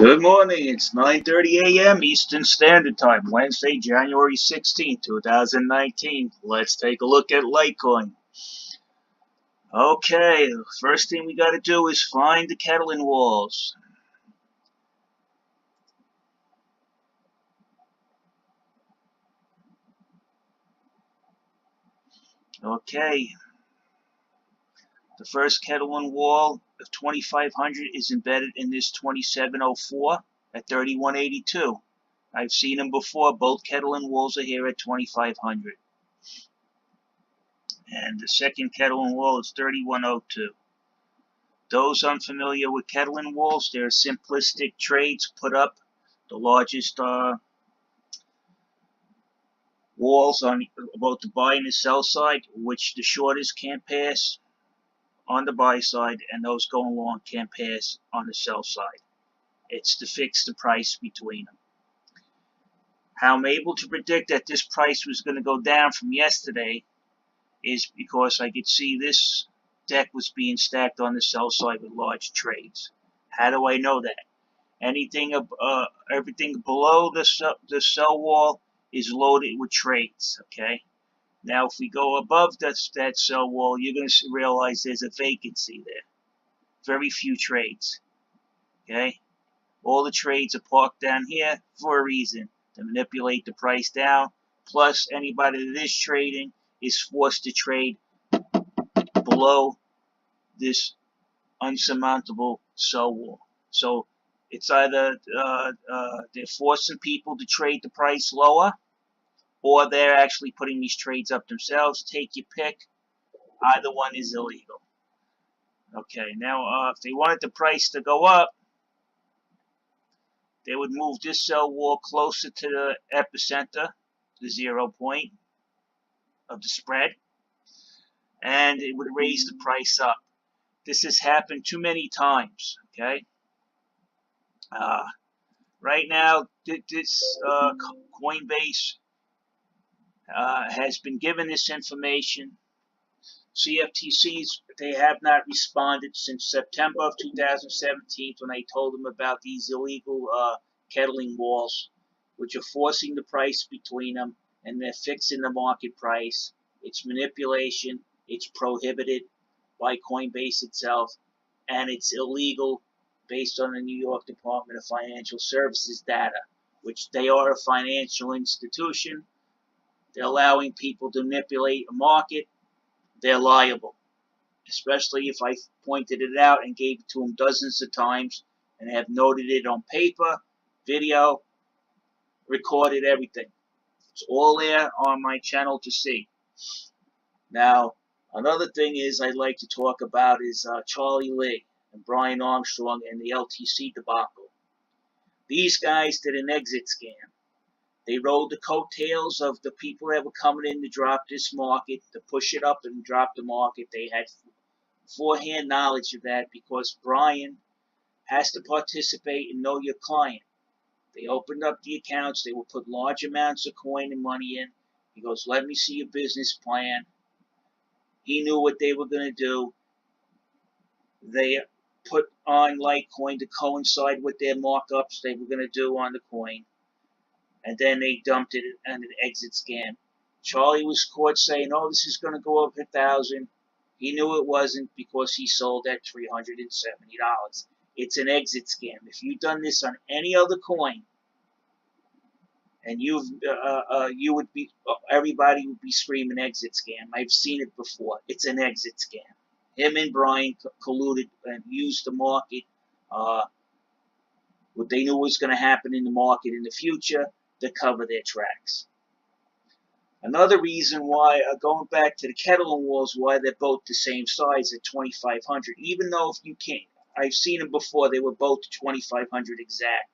Good morning. It's 9:30 a.m. Eastern Standard Time, Wednesday, January 16th, 2019. Let's take a look at Litecoin. Okay, the first thing we got to do is find the Kettling walls. Okay, the first Kettling wall of 2500 is embedded in this 2704 at 3182. I've seen them before. Both Kettling walls are here at 2500. And the second Kettling wall is 3102. Those unfamiliar with Kettling walls, they're simplistic trades put up. The largest walls on both the buy and the sell side, which the shortest can't pass on the buy side, and those going long can't pass on the sell side. It's to fix the price between them. How I'm able to predict that this price was going to go down from yesterday is because I could see this deck was being stacked on the sell side with large trades. How do I know that? Everything below the sell wall is loaded with trades. Okay. Now, if we go above that sell wall, you're going to realize there's a vacancy there. Very few trades. Okay. All the trades are parked down here for a reason, to manipulate the price down. Plus, anybody that is trading is forced to trade below this unsurmountable sell wall. So it's either they're forcing people to trade the price lower, or they're actually putting these trades up themselves. Take your pick. Either one is illegal. Okay, now if they wanted the price to go up, they would move this sell wall closer to the epicenter, the 0 point of the spread, and it would raise the price up. This has happened too many times. Okay. Right now, this Coinbase has been given this information. CFTCs, they have not responded since September of 2017 when I told them about these illegal Kettling walls, which are forcing the price between them, and they're fixing the market price. It's manipulation. It's prohibited by Coinbase itself, and it's illegal based on the New York Department of Financial Services data, which they are a financial institution. They're allowing people to manipulate a market. They're liable, especially if I pointed it out and gave it to them dozens of times and have noted it on paper, video, recorded everything. It's all there on my channel to see. Now, another thing is I'd like to talk about is Charlie Lee and Brian Armstrong and the LTC debacle. These guys did an exit scam. They rode the coattails of the people that were coming in to drop this market, to push it up and drop the market. They had forehand knowledge of that because Brian has to participate and know your client. They opened up the accounts. They will put large amounts of coin and money in. He goes, let me see your business plan. He knew what they were going to do. They put on Litecoin to coincide with their markups they were going to do on the coin. And then they dumped it in an exit scam. Charlie was caught saying, oh, this is going to go up 1,000. He knew it wasn't because he sold at $370. It's an exit scam. If you've done this on any other coin, and you would be, everybody would be screaming exit scam. I've seen it before. It's an exit scam. Him and Brian colluded and used the market, what they knew was going to happen in the market in the future, to cover their tracks. Another reason why, going back to the Kettling walls, why they're both the same size at 2,500, even though if you can't, I've seen them before, they were both 2,500 exact.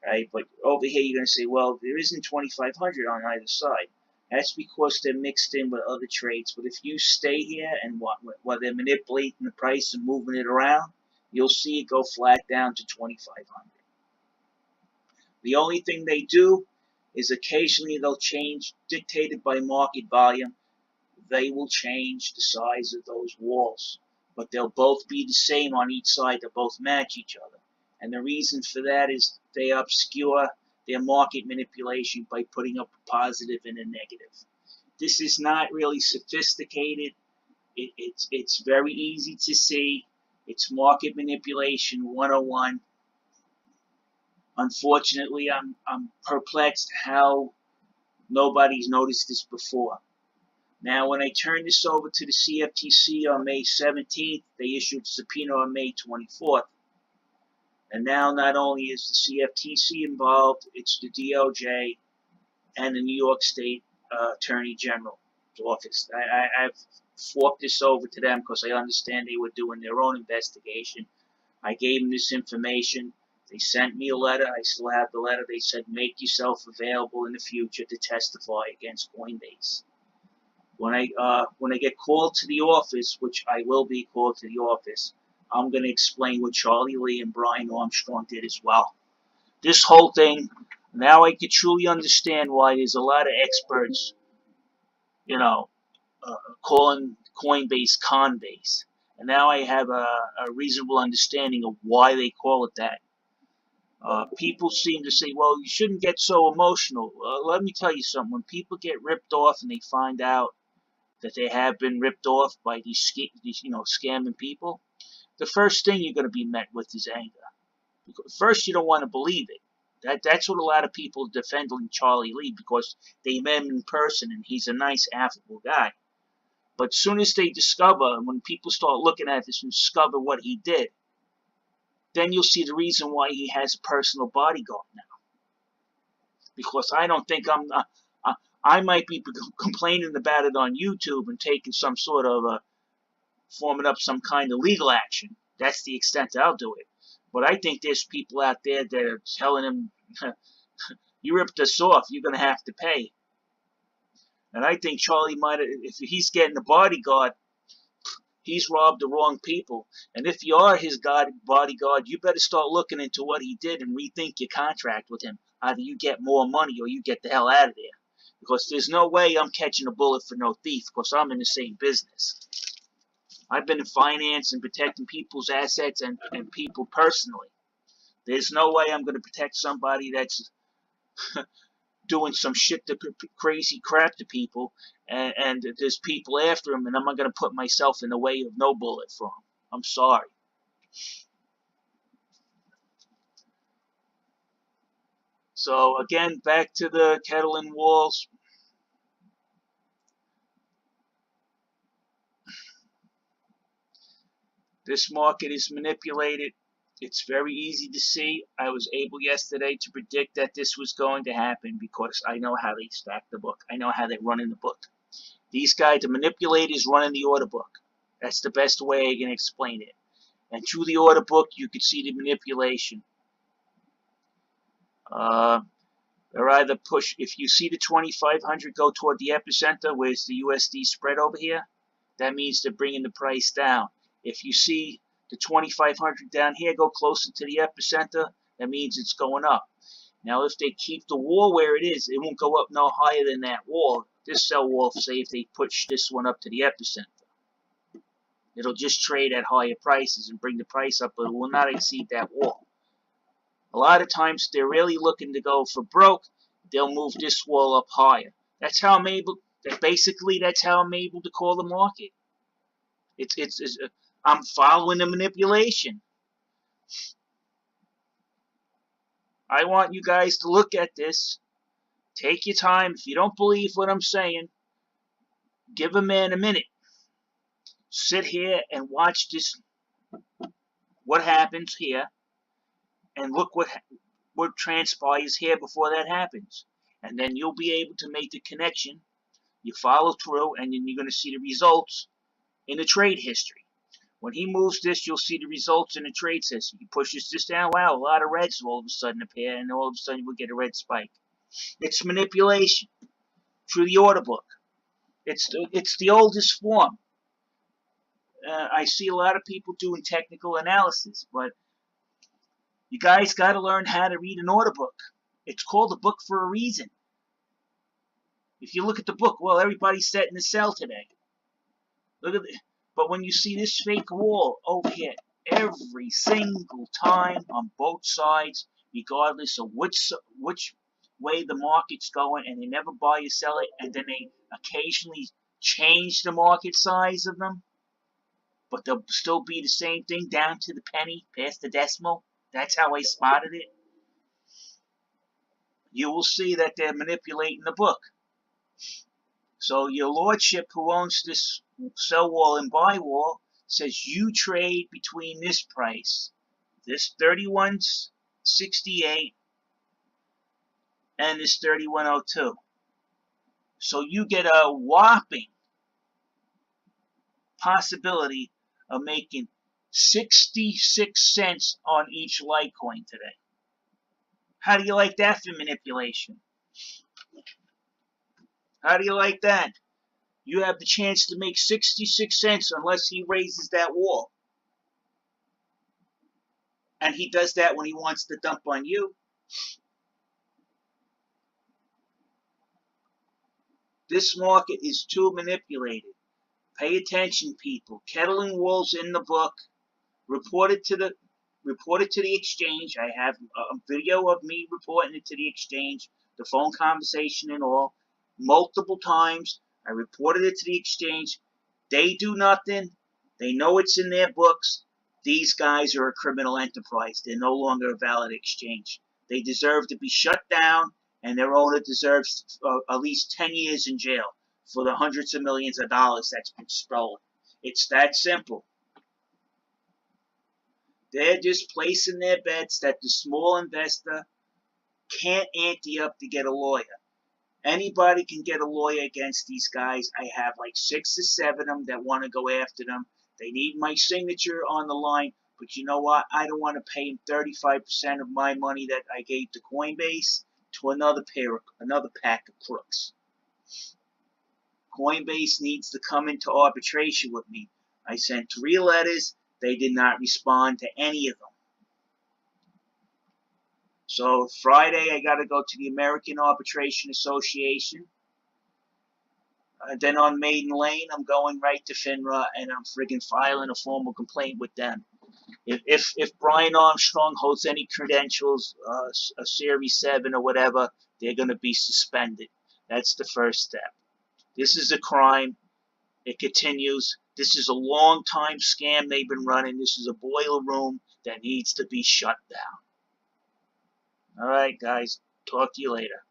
Right? But over here you're going to say, well, there isn't 2,500 on either side. That's because they're mixed in with other trades. But if you stay here and while they're manipulating the price and moving it around, you'll see it go flat down to 2,500. The only thing they do is occasionally they'll change, dictated by market volume, they will change the size of those walls. But they'll both be the same on each side. They'll both match each other. And the reason for that is they obscure their market manipulation by putting up a positive and a negative. This is not really sophisticated. It's very easy to see. It's market manipulation 101. Unfortunately, I'm perplexed how nobody's noticed this before. Now, when I turned this over to the CFTC on May 17th, they issued a subpoena on May 24th. And now not only is the CFTC involved, it's the DOJ and the New York State Attorney General's office. I've forked this over to them because I understand they were doing their own investigation. I gave them this information. They sent me a letter. I still have the letter. They said, make yourself available in the future to testify against Coinbase. When I get called to the office, which I will be called to the office, I'm going to explain what Charlie Lee and Brian Armstrong did as well. This whole thing, now I can truly understand why there's a lot of experts, calling Coinbase Conbase. And now I have a reasonable understanding of why they call it that. People seem to say, well, you shouldn't get so emotional. Let me tell you something. When people get ripped off and they find out that they have been ripped off by these scamming people, the first thing you're going to be met with is anger. Because first, you don't want to believe it. That's what a lot of people are defending Charlie Lee, because they met him in person and he's a nice, affable guy. But as soon as they discover, when people start looking at this and discover what he did, then you'll see the reason why he has a personal bodyguard now. Because I don't think I might be complaining about it on YouTube and taking some sort of forming up some kind of legal action. That's the extent I'll do it. But I think there's people out there that are telling him, you ripped us off, you're going to have to pay. And I think Charlie might have, if he's getting a bodyguard, he's robbed the wrong people. And if you are his bodyguard, you better start looking into what he did and rethink your contract with him. Either you get more money or you get the hell out of there. Because there's no way I'm catching a bullet for no thief, because I'm in the same business. I've been in finance and protecting people's assets and people personally. There's no way I'm going to protect somebody that's doing some shit, crazy crap to people, and there's people after him, and I'm not going to put myself in the way of no bullet for him. I'm sorry. So again, back to the kettle and walls. This market is manipulated. It's very easy to see. I was able yesterday to predict that this was going to happen because I know how they stack the book. I know how they run in the book. These guys, the manipulators, run in the order book. That's the best way I can explain it. And through the order book, you can see the manipulation. They're either push. If you see the 2,500 go toward the epicenter, where's the USD spread over here, that means they're bringing the price down. If you see the 2,500 down here go closer to the epicenter, that means it's going up. Now, if they keep the wall where it is, it won't go up no higher than that wall. This sell wall, say if they push this one up to the epicenter, it'll just trade at higher prices and bring the price up, but it will not exceed that wall. A lot of times, they're really looking to go for broke. They'll move this wall up higher. That's how I'm able. Basically, that's how I'm able to call the market. I'm following the manipulation. I want you guys to look at this. Take your time. If you don't believe what I'm saying, give a man a minute. Sit here and watch this. What happens here, and look what transpires here before that happens, and then you'll be able to make the connection. You follow through, and then you're going to see the results in the trade history. When he moves this, you'll see the results in the trade history. He pushes this down. Wow, a lot of reds all of a sudden appear, and all of a sudden we'll get a red spike. It's manipulation through the order book. It's the oldest form. I see a lot of people doing technical analysis, but you guys got to learn how to read an order book. It's called a book for a reason. If you look at the book, well, everybody's setting to sell today. Look at it. But when you see this fake wall over here, every single time on both sides, regardless of which way the market's going, and they never buy or sell it, and then they occasionally change the market size of them, but they'll still be the same thing down to the penny, past the decimal. That's how I spotted it. You will see that they're manipulating the book. So your lordship, who owns this sell wall and buy wall, says you trade between this price, this 31.68, and this 31.02. So you get a whopping possibility of making 66 cents on each Litecoin today. How do you like that for manipulation? How do you like that? You have the chance to make 66 cents unless he raises that wall. And he does that when he wants to dump on you. This market is too manipulated. Pay attention, people. Kettling walls in the book. Report it to the exchange. I have a video of me reporting it to the exchange, the phone conversation and all, multiple times. I reported it to the exchange. They do nothing. They know it's in their books. These guys are a criminal enterprise. They're no longer a valid exchange. They deserve to be shut down, and their owner deserves at least 10 years in jail for the hundreds of millions of dollars that's been stolen. It's that simple. They're just placing their bets that the small investor can't ante up to get a lawyer. Anybody can get a lawyer against these guys. I have like 6 or 7 of them that want to go after them. They need my signature on the line, but you know what? I don't want to pay them 35% of my money that I gave to Coinbase to another pack of crooks. Coinbase needs to come into arbitration with me. I sent 3 letters. They did not respond to any of them. So Friday, I got to go to the American Arbitration Association. Then on Maiden Lane, I'm going right to FINRA, and I'm friggin' filing a formal complaint with them. If Brian Armstrong holds any credentials, a Series 7 or whatever, they're going to be suspended. That's the first step. This is a crime. It continues. This is a long-time scam they've been running. This is a boiler room that needs to be shut down. All right, guys. Talk to you later.